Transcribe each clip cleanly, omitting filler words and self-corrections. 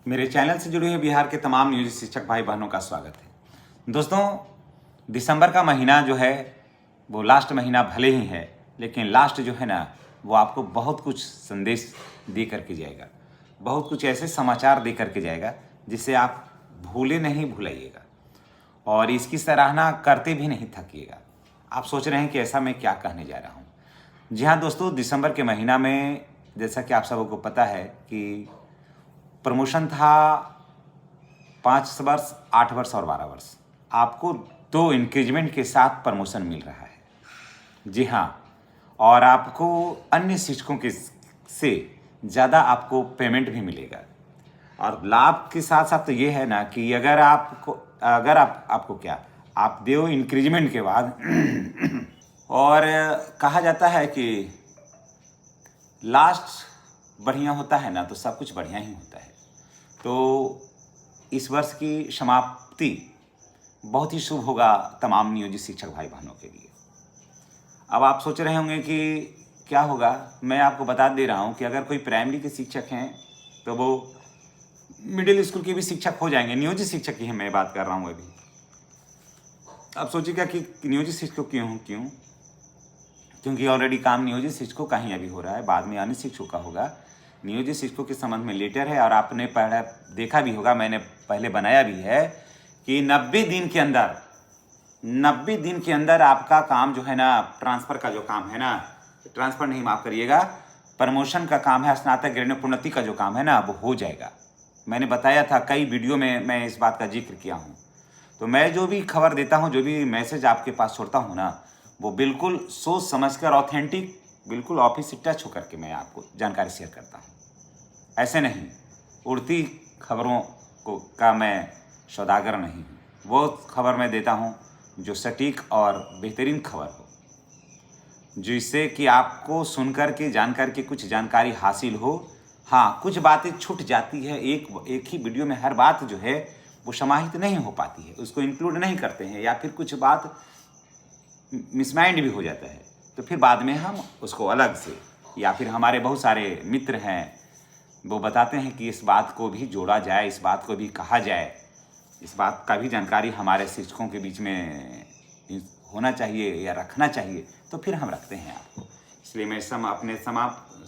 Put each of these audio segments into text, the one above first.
मेरे चैनल से जुड़े हुए बिहार के तमाम नियोजित शिक्षक भाई बहनों का स्वागत है। दोस्तों, दिसंबर का महीना जो है वो लास्ट महीना भले ही है, लेकिन लास्ट जो है ना वो आपको बहुत कुछ संदेश दे करके जाएगा, बहुत कुछ ऐसे समाचार दे करके जाएगा जिसे आप भूले नहीं भुलाइएगा और इसकी सराहना करते भी नहीं थकिएगा। आप सोच रहे हैं कि ऐसा मैं क्या कहने जा रहा हूँ। जी हाँ दोस्तों, दिसंबर के महीना में जैसा कि आप सबको पता है कि प्रमोशन था 5 वर्ष, 8 वर्ष और 12 वर्ष। आपको 2 इंक्रीजमेंट के साथ प्रमोशन मिल रहा है। जी हाँ, और आपको अन्य शिक्षकों के से ज़्यादा आपको पेमेंट भी मिलेगा। और लाभ के साथ साथ तो ये है ना कि अगर आपको क्या आप दो इंक्रीजमेंट के बाद और कहा जाता है कि लास्ट बढ़िया होता है ना तो सब कुछ बढ़िया ही होता है। तो इस वर्ष की समाप्ति बहुत ही शुभ होगा तमाम नियोजित शिक्षक भाई बहनों के लिए। अब आप सोच रहे होंगे कि क्या होगा। मैं आपको बता दे रहा हूं कि अगर कोई प्राइमरी के शिक्षक हैं तो वो मिडिल स्कूल के भी शिक्षक हो जाएंगे। नियोजित शिक्षक की मैं बात कर रहा हूं अभी। अब सोचिएगा कि नियोजित शिक्षक क्यों, क्योंकि ऑलरेडी काम नियोजित शिक्षकों का ही अभी हो रहा है, बाद में अन्य शिक्षकों का होगा। नियोजित शिक्षकों के संबंध में लेटर है और आपने पढ़ा देखा भी होगा, मैंने पहले बनाया भी है कि 90 दिन के अंदर आपका काम जो है ना, ट्रांसफ़र का जो काम है ना, ट्रांसफ़र नहीं माफ़ करिएगा, प्रमोशन का काम है, स्नातक ग्रेड में प्रोन्नति का जो काम है ना वो हो जाएगा। मैंने बताया था, कई वीडियो में मैं इस बात का जिक्र किया हूँ। तो मैं जो भी खबर देता हूँ, जो भी मैसेज आपके पास छोड़ता हूँ ना, वो बिल्कुल सोच समझकर ऑथेंटिक, बिल्कुल ऑफिस से टच होकर के मैं आपको जानकारी शेयर करता हूँ। ऐसे नहीं उड़ती खबरों का मैं सौदागर नहीं हूँ। वो खबर मैं देता हूँ जो सटीक और बेहतरीन खबर हो, जिससे कि आपको सुनकर के जानकर के कुछ जानकारी हासिल हो। हाँ, कुछ बातें छूट जाती है, एक ही वीडियो में हर बात जो है वो समाहित नहीं हो पाती है, उसको इंक्लूड नहीं करते हैं, या फिर कुछ बात मिसमाइंड भी हो जाता है, तो फिर बाद में हम उसको अलग से, या फिर हमारे बहुत सारे मित्र हैं वो बताते हैं कि इस बात को भी जोड़ा जाए, इस बात को भी कहा जाए, इस बात का भी जानकारी हमारे शिक्षकों के बीच में होना चाहिए या रखना चाहिए, तो फिर हम रखते हैं आपको। इसलिए मैं अपने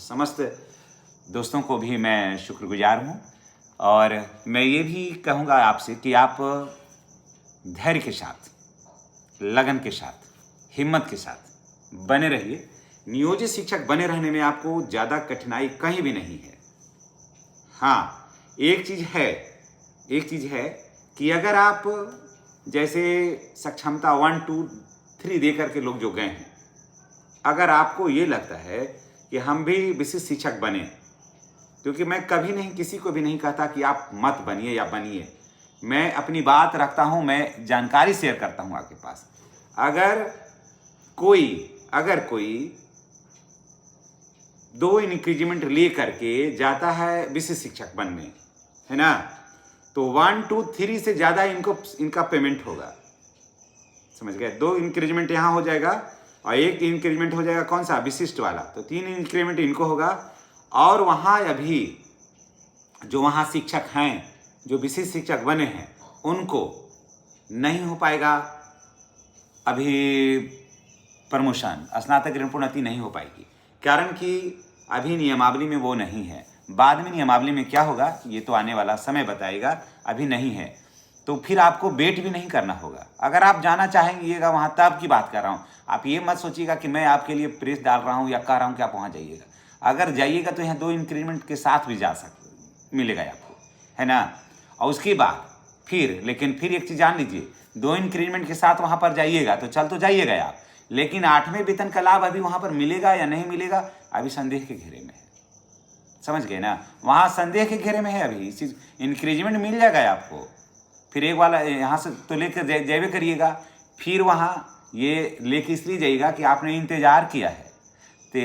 समस्त दोस्तों को भी मैं शुक्रगुजार हूँ। और मैं ये भी कहूँगा आपसे कि आप धैर्य के साथ, लगन के साथ, हिम्मत के साथ बने रहिए। नियोजित शिक्षक बने रहने में आपको ज़्यादा कठिनाई कहीं भी नहीं है। हाँ, एक चीज़ है कि अगर आप जैसे सक्षमता 1 2 3 दे करके लोग जो गए हैं, अगर आपको ये लगता है कि हम भी विशिष्ट शिक्षक बने, क्योंकि मैं कभी नहीं किसी को भी नहीं कहता कि आप मत बनिए या बनिए, मैं अपनी बात रखता हूँ, मैं जानकारी शेयर करता हूँ आपके पास। अगर कोई 2 इंक्रीजमेंट ले करके जाता है विशिष्ट शिक्षक बनने, है ना, तो 1 2 3 से ज़्यादा इनका पेमेंट होगा। समझ गए? 2 इंक्रीजमेंट यहाँ हो जाएगा और 1 इंक्रीजमेंट हो जाएगा कौन सा, विशिष्ट वाला, तो 3 इंक्रीमेंट इनको होगा। और वहाँ अभी जो वहाँ शिक्षक हैं, जो विशिष्ट शिक्षक बने हैं, उनको नहीं हो पाएगा अभी प्रमोशन, स्नातक ग्रेड प्रोन्नति नहीं हो पाएगी, कारण कि अभी नियमावली में वो नहीं है। बाद में नियमावली में क्या होगा ये तो आने वाला समय बताएगा, अभी नहीं है। तो फिर आपको वेट भी नहीं करना होगा। अगर आप जाना चाहेंगेगा वहाँ, तब की बात कर रहा हूँ। आप ये मत सोचिएगा कि मैं आपके लिए प्रेस डाल रहा हूँ या कह रहा हूँ कि आप वहाँ जाइएगा। अगर जाइएगा तो यहाँ 2 इंक्रीमेंट के साथ भी मिलेगा आपको, है ना। और उसके बाद फिर एक चीज़ जान लीजिए, 2 इंक्रीमेंट के साथ वहाँ पर जाइएगा तो जाइएगा आप, लेकिन 8वें वेतन का लाभ अभी वहाँ पर मिलेगा या नहीं मिलेगा, अभी संदेह के घेरे में है। समझ गए ना, वहाँ संदेह के घेरे में है अभी। इस चीज़ इंक्रीजमेंट मिल जाएगा आपको, फिर एक वाला यहाँ से तो लेकर जाइए करिएगा, फिर वहाँ ये लेके इसलिए जाइएगा कि आपने इंतज़ार किया है। तो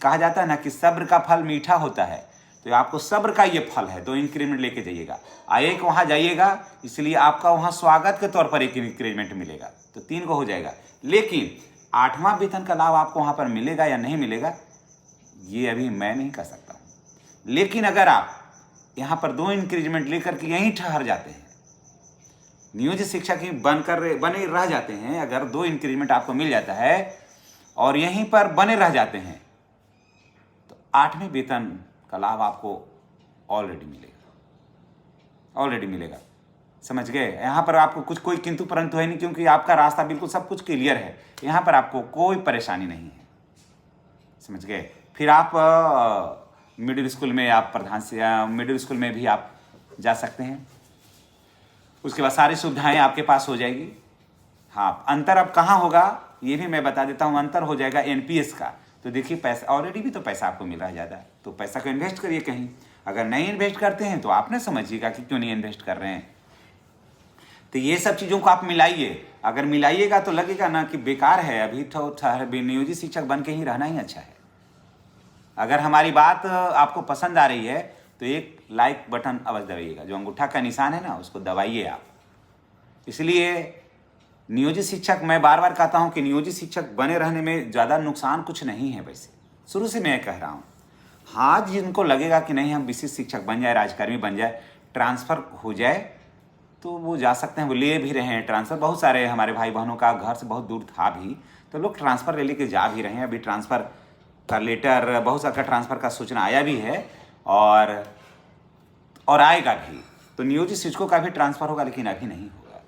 कहा जाता है ना कि सब्र का फल मीठा होता है, तो आपको सब्र का ये फल है। 2 इंक्रीमेंट लेके जाइएगा, एक वहाँ जाइएगा, इसलिए आपका वहाँ स्वागत के तौर पर 1 इंक्रीमेंट मिलेगा, तो 3 को हो जाएगा। लेकिन 8वां वेतन का लाभ आपको वहाँ पर मिलेगा या नहीं मिलेगा, ये अभी मैं नहीं कह सकता हूँ। लेकिन अगर आप यहाँ पर 2 इंक्रीजमेंट लेकर के यहीं ठहर जाते हैं। नियोजित शिक्षक ही बने रह जाते हैं। अगर 2 इंक्रीजमेंट आपको मिल जाता है और यहीं पर बने रह जाते हैं तो 8वें वेतन का लाभ आपको ऑलरेडी मिलेगा। समझ गए? यहाँ पर आपको कुछ कोई किंतु परंतु है नहीं, क्योंकि आपका रास्ता बिल्कुल सब कुछ क्लियर है। यहाँ पर आपको कोई परेशानी नहीं है। समझ गए? फिर आप मिडिल स्कूल में, आप मिडिल स्कूल में भी आप जा सकते हैं। उसके बाद सारी सुविधाएं आपके पास हो जाएगी। हाँ, अंतर अब कहाँ होगा ये भी मैं बता देता हूँ। अंतर हो जाएगा एनपीएस का। तो देखिए, पैसा ऑलरेडी भी तो पैसा आपको मिल रहा है ज़्यादा, तो पैसा को इन्वेस्ट करिए कहीं। अगर नहीं इन्वेस्ट करते हैं तो आप ना समझिएगा कि क्यों नहीं इन्वेस्ट कर रहे हैं। तो ये सब चीज़ों को आप मिलाइए। अगर मिलाइएगा तो लगेगा ना कि बेकार है, अभी तो नियोजित शिक्षक बन के ही रहना ही अच्छा है। अगर हमारी बात आपको पसंद आ रही है तो एक लाइक बटन अवश्य दबाइएगा। जो अंगूठा का निशान है ना, उसको दबाइए आप। इसलिए नियोजित शिक्षक, मैं बार बार कहता हूं कि नियोजित शिक्षक बने रहने में ज़्यादा नुकसान कुछ नहीं है। वैसे शुरू से मैं कह रहा हूं। हाँ, जिनको लगेगा कि नहीं हम विशिष्ट शिक्षक बन जाए, राजकर्मी बन जाए, ट्रांसफ़र हो जाए, तो वो जा सकते हैं। वो ले भी रहे हैं ट्रांसफ़र। बहुत सारे हमारे भाई बहनों का घर से बहुत दूर था भी, तो लोग ट्रांसफ़र ले लेके जा भी रहे हैं। अभी ट्रांसफ़र का लेटर, बहुत सारा ट्रांसफ़र का सूचना आया भी है और आएगा भी। तो नियोजित शिक्षकों का भी ट्रांसफ़र होगा, लेकिन अभी नहीं होगा।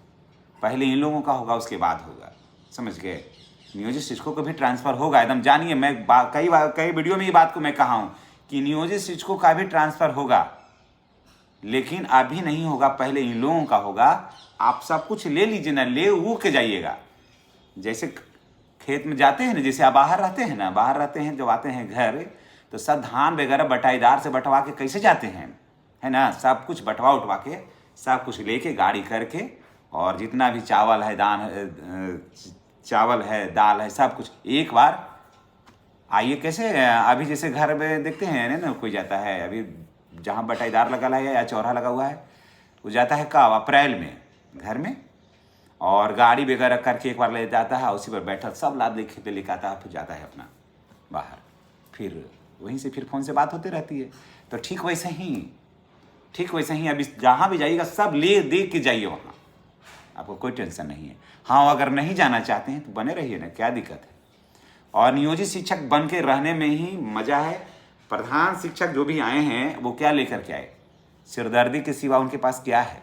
पहले इन लोगों का होगा, उसके बाद होगा। समझ गए? नियोजित शिक्षकों को भी ट्रांसफ़र होगा, एकदम जानिए। मैं कई वीडियो में ये बात को मैं कहा हूँ कि नियोजित शिक्षकों का भी ट्रांसफ़र होगा, लेकिन अभी नहीं होगा, पहले इन लोगों का होगा। आप सब कुछ ले लीजिए ना, ले वो के जाइएगा। जैसे खेत में जाते हैं ना, जैसे आप बाहर रहते हैं, जब आते हैं घर तो सब धान वगैरह बटाईदार से बंटवा के कैसे जाते हैं, है ना? सब कुछ बंटवा उठवा के, सब कुछ लेके गाड़ी करके, और जितना भी चावल है, दाल है, सब कुछ एक बार आइए। कैसे अभी जैसे घर में देखते हैं ना, कोई जाता है, अभी जहाँ बटाईदार लगा है या चौराहा लगा हुआ है, वो जाता है कब? अप्रैल में घर में, और गाड़ी वगैरह करके एक बार ले जाता है, उसी पर बैठा सब लाद लेके आता है, फिर जाता है अपना बाहर। फिर वहीं से फिर फ़ोन से बात होती रहती है। तो ठीक वैसे ही अभी जहाँ भी जाइएगा सब ले दे के जाइए, वहाँ आपको कोई टेंशन नहीं है। हाँ, अगर नहीं जाना चाहते हैं तो बने रहिए ना, क्या दिक्कत है? और नियोजित शिक्षक बन के रहने में ही मज़ा है। प्रधान शिक्षक जो भी आए हैं वो क्या लेकर के आए? सिरदर्दी के सिवा उनके पास क्या है?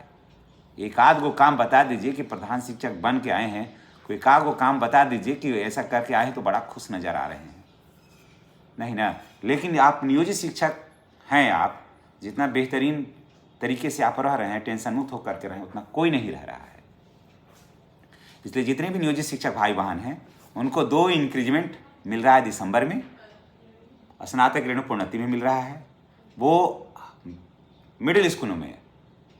एक आध गो काम बता दीजिए कि प्रधान शिक्षक बन के आए हैं, कोई एक आध गो काम बता दीजिए कि ऐसा करके आए तो बड़ा खुश नज़र आ रहे हैं। नहीं ना? लेकिन आप नियोजित शिक्षक हैं, आप जितना बेहतरीन तरीके से आप रह रहे हैं, टेंशन मुक्त होकर के रहें, उतना कोई नहीं रह रहा है। इसलिए जितने भी नियोजित शिक्षक भाई बहन हैं, उनको 2 इंक्रीजमेंट मिल रहा है दिसंबर में, स्नातक ग्रेड में प्रोन्नति में मिल रहा है। वो मिडिल स्कूलों में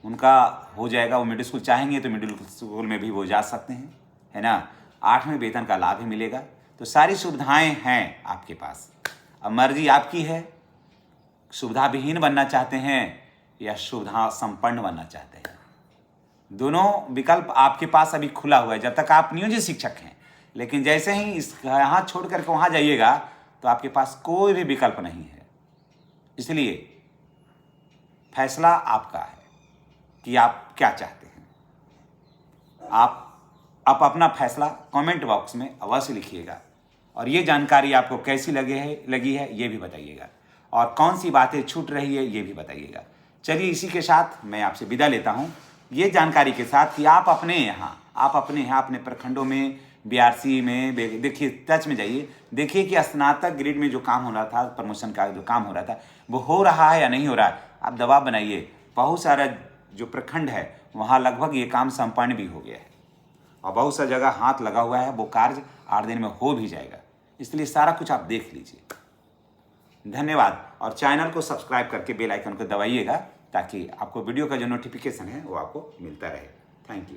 उनका हो जाएगा। वो मिडिल स्कूल चाहेंगे तो मिडिल स्कूल में भी वो जा सकते हैं, है ना? 8वें वेतन का लाभ भी मिलेगा। तो सारी सुविधाएं हैं आपके पास। अब मर्जी आपकी है, सुविधा विहीन बनना चाहते हैं या सुविधा संपन्न बनना चाहते हैं। दोनों विकल्प आपके पास अभी खुला हुआ है जब तक आप नियोजित शिक्षक हैं। लेकिन जैसे ही इस यहाँ छोड़ करके वहाँ जाइएगा तो आपके पास कोई भी विकल्प नहीं है। इसलिए फैसला आपका है कि आप क्या चाहते हैं। आप अपना फैसला कमेंट बॉक्स में अवश्य लिखिएगा, और ये जानकारी आपको कैसी लगी है ये भी बताइएगा, और कौन सी बातें छूट रही है ये भी बताइएगा। चलिए, इसी के साथ मैं आपसे विदा लेता हूँ, ये जानकारी के साथ कि आप अपने यहाँ अपने प्रखंडों में, बीआरसी में देखिए, टच में जाइए, देखिए कि स्नातक ग्रेड में जो काम हो रहा था, प्रमोशन का जो काम हो रहा था, वो हो रहा है या नहीं हो रहा है। आप दबाव बनाइए। बहुत सारा जो प्रखंड है वहाँ लगभग ये काम संपन्न भी हो गया है, और बहुत सा जगह हाथ लगा हुआ है, वो कार्य 8 दिन में हो भी जाएगा। इसलिए सारा कुछ आप देख लीजिए। धन्यवाद। और चैनल को सब्सक्राइब करके बेल आइकन को दबाइएगा, ताकि आपको वीडियो का जो नोटिफिकेशन है वो आपको मिलता रहे। Thank you.